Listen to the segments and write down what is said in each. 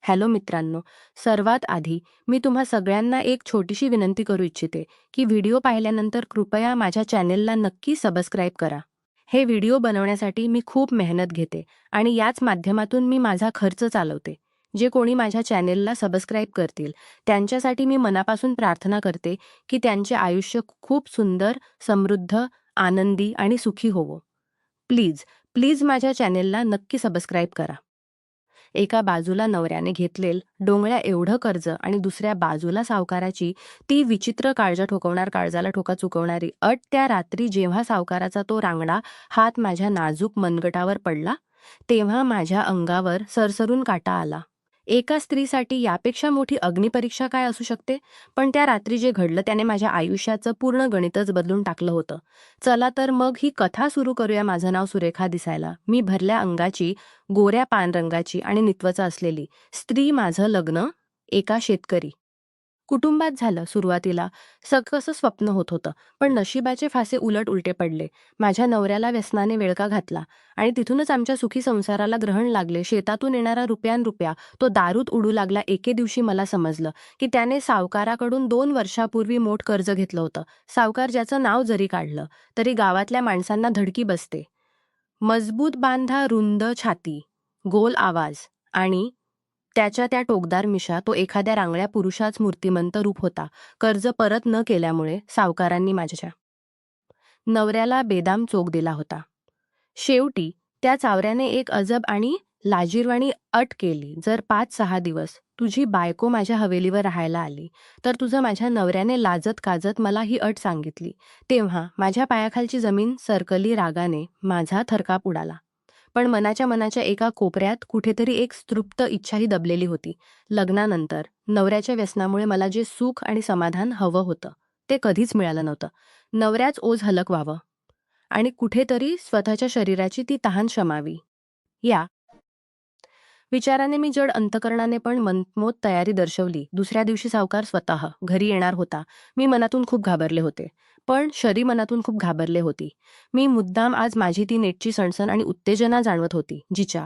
Hello मित्रांनो, सर्वात आधी मी तुम्हा सगळ्यांना एक छोटीशी विनंती करू इच्छिते की व्हिडिओ पाहिल्यानंतर कृपया माझ्या चॅनेलला नक्की सबस्क्राईब करा. हे व्हिडिओ बनवण्यासाठी मी खूप मेहनत घेते आणि याच माध्यमातून मी माझा खर्च चालवते. जे कोणी माझ्या चॅनेलला सबस्क्राईब करतील त्यांच्यासाठी मी मनापासून प्रार्थना करते की त्यांचे आयुष्य खूप सुंदर, समृद्ध, आनंदी आणि सुखी होवो. प्लीज, प्लीज माझ्या चॅनेलला नक्की सबस्क्राईब करा. एका बाजूला नवऱ्याने घेतलेलं डोंगळ्या एवढं कर्ज आणि दुसऱ्या बाजूला सावकाराची ती विचित्र काळजाला ठोका चुकवणारी अट. त्या रात्री जेव्हा सावकाराचा तो रांगडा हात माझ्या नाजूक मनगटावर पडला तेव्हा माझ्या अंगावर सरसरून काटा आला. एका स्त्रीसाठी यापेक्षा मोठी अग्निपरीक्षा काय असू शकते? पण त्या रात्री जे घडलं त्याने माझ्या आयुष्याचं पूर्ण गणितच बदलून टाकलं होतं. चला तर मग ही कथा सुरू करूया. माझं नाव सुरेखा दिसायला. मी भरल्या अंगाची, गोऱ्या पानरंगाची आणि नित्वचा असलेली स्त्री. माझं लग्न एका शेतकरी कुटुंबात झालं. सुरुवातीला कसं स्वप्न होत होतं, पण नशिबाचे फासे उलट उलटे पडले. माझ्या नवऱ्याला व्यसनाने वेळका घातला आणि तिथूनच आमच्या सुखी संसाराला ग्रहण लागले. शेतातून येणारा रुपया तो दारूत उडू लागला. एके दिवशी मला समजलं की त्याने सावकाराकडून 2 वर्षापूर्वी मोठ कर्ज घेतलं होतं. सावकार ज्याचं नाव जरी काढलं तरी गावातल्या माणसांना धडकी बसते. मजबूत बांधा, रुंद छाती, गोल आवाज आणि त्याच्या त्या टोकदार मिशा. तो एखाद्या रांगड्या पुरुषाच मूर्तिमंत रूप होता. कर्ज परत न केल्यामुळे सावकारांनी माझ्या नवऱ्याला बेदाम चोख दिला होता. शेवटी त्या चावऱ्याने एक अजब आणि लाजिरवाणी अट केली. जर 5-6 दिवस तुझी बायको माझ्या हवेलीवर राहायला आली तर तुझं. माझ्या नवऱ्याने लाजत काजत मला ही अट सांगितली तेव्हा माझ्या पायाखालची जमीन सरकली. रागाने माझा थरकाप उडाला. पण मनाच्या एका कोपऱ्यात कुठेतरी एक तृप्त इच्छाही दबलेली होती. लग्नानंतर नवऱ्याच्या व्यसनामुळे मला जे सुख आणि समाधान हवं होतं ते कधीच मिळालं नव्हतं. नवऱ्याच ओझ हलक व्हावं आणि कुठेतरी स्वतःच्या शरीराची ती तहान शमावी, या विचाराने मी जड अंतकरणाने पण मनमोत तयारी दर्शवली. दुसऱ्या दिवशी सावकार स्वतः घरी येणार होता. मी मनातून खूप घाबरले होते, पण शरीर मनातून खूप घाबरले होती. मी मुद्दाम आज माझी ती नेटची सणसण आणि उत्तेजना जाणवत होती, जिच्या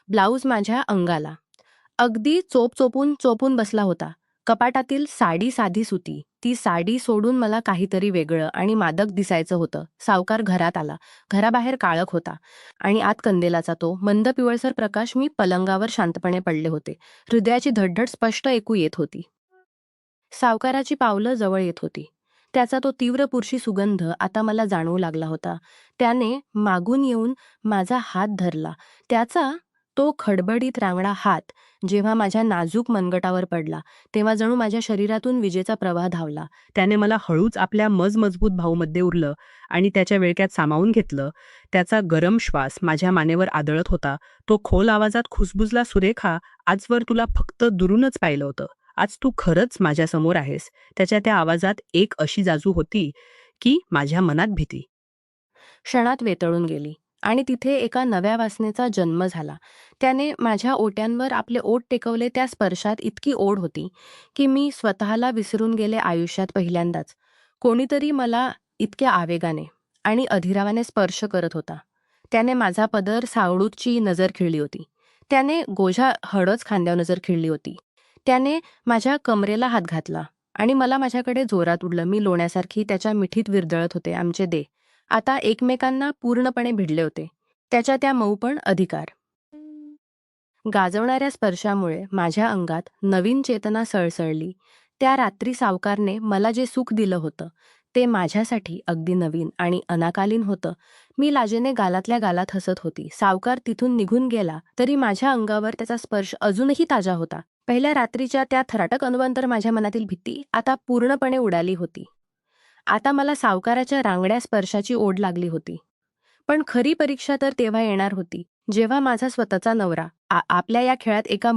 ब्लाऊज माझ्या अंगाला अगदी चोपून बसला होता. कपाटातील साडी साधी सुती. ती साडी सोडून मला काहीतरी वेगळं आणि मादक दिसायचं होतं. सावकार घरात आला. घराबाहेर काळख होता आणि आत कंदेलाचा तो मंद पिवळसर प्रकाश. मी पलंगावर शांतपणे पडले होते. हृदयाची धडधड स्पष्ट ऐकू येत होती. सावकाराची पावलं जवळ येत होती. त्याचा तो तीव्र पुरुषी सुगंध आता मला जाणवू लागला होता. त्याने मागून येऊन माझा हात धरला. त्याचा तो खडबडीत रांगडा हात जेव्हा माझ्या नाजूक मनगटावर पडला तेव्हा जणू माझ्या शरीरातून विजेचा प्रवाह धावला. त्याने मला हळूच आपल्या मजबूत भाऊमध्ये उरलं आणि त्याच्या विळक्यात सामावून घेतलं. त्याचा गरम श्वास माझ्या मानेवर आदळत होता. तो खोल आवाजात खुसबुजला, सुरेखा, आजवर तुला फक्त दुरूनच पाहिलं होतं. आज तू खरंच माझ्यासमोर आहेस. त्याच्या त्या आवाजात एक अशी जाजू होती की माझ्या मनात भीती क्षणात वेतळून गेली आणि तिथे एका नव्या वासनेचा जन्म झाला. त्याने माझ्या ओट्यांवर आपले ओठ टेकवले. त्या स्पर्शात इतकी ओढ होती की मी स्वतःला विसरून गेले आयुष्यात पहिल्यांदाच. कोणीतरी मला इतक्या आवेगाने आणि अधिरावाने स्पर्श करत होता. त्याने माझा पदर सावळूची नजर खिळली होती. त्याने गोझ्या हळच खांद्यावर नजर खिळली होती. त्याने माझ्या कमरेला हात घातला आणि मला माझ्याकडे जोरात उडलं. मी लोण्यासारखी त्याच्या मिठीत विरदळत होते. आमचे देह आता एकमेकांना पूर्णपणे भिडले होते. त्याच्या त्या मऊपण अधिकार गाजवणाऱ्या स्पर्शामुळे माझ्या अंगात नवीन चेतना सळसळली. त्या रात्री सावकारने मला जे सुख दिलं होतं ते माझ्यासाठी अगदी नवीन आणि अनाकालीन होतं. मी लाजेने गालातल्या गालात हसत होती. सावकार तिथून निघून गेला तरी माझ्या अंगावर त्याचा स्पर्श अजूनही ताजा होता. पहिल्या रात्रीच्या त्या थराटक अनुभवानंतर माझ्या मनातील भीती आता पूर्णपणे उडाली होती. आता मला सावकाराच्या रांगड्या स्पर्शाची ओढ लागली होती. पण खरी परीक्षा तर तेव्हा येणार होती जेव्हा माझा स्वतःचा नवरा आपल्या या खेळात एका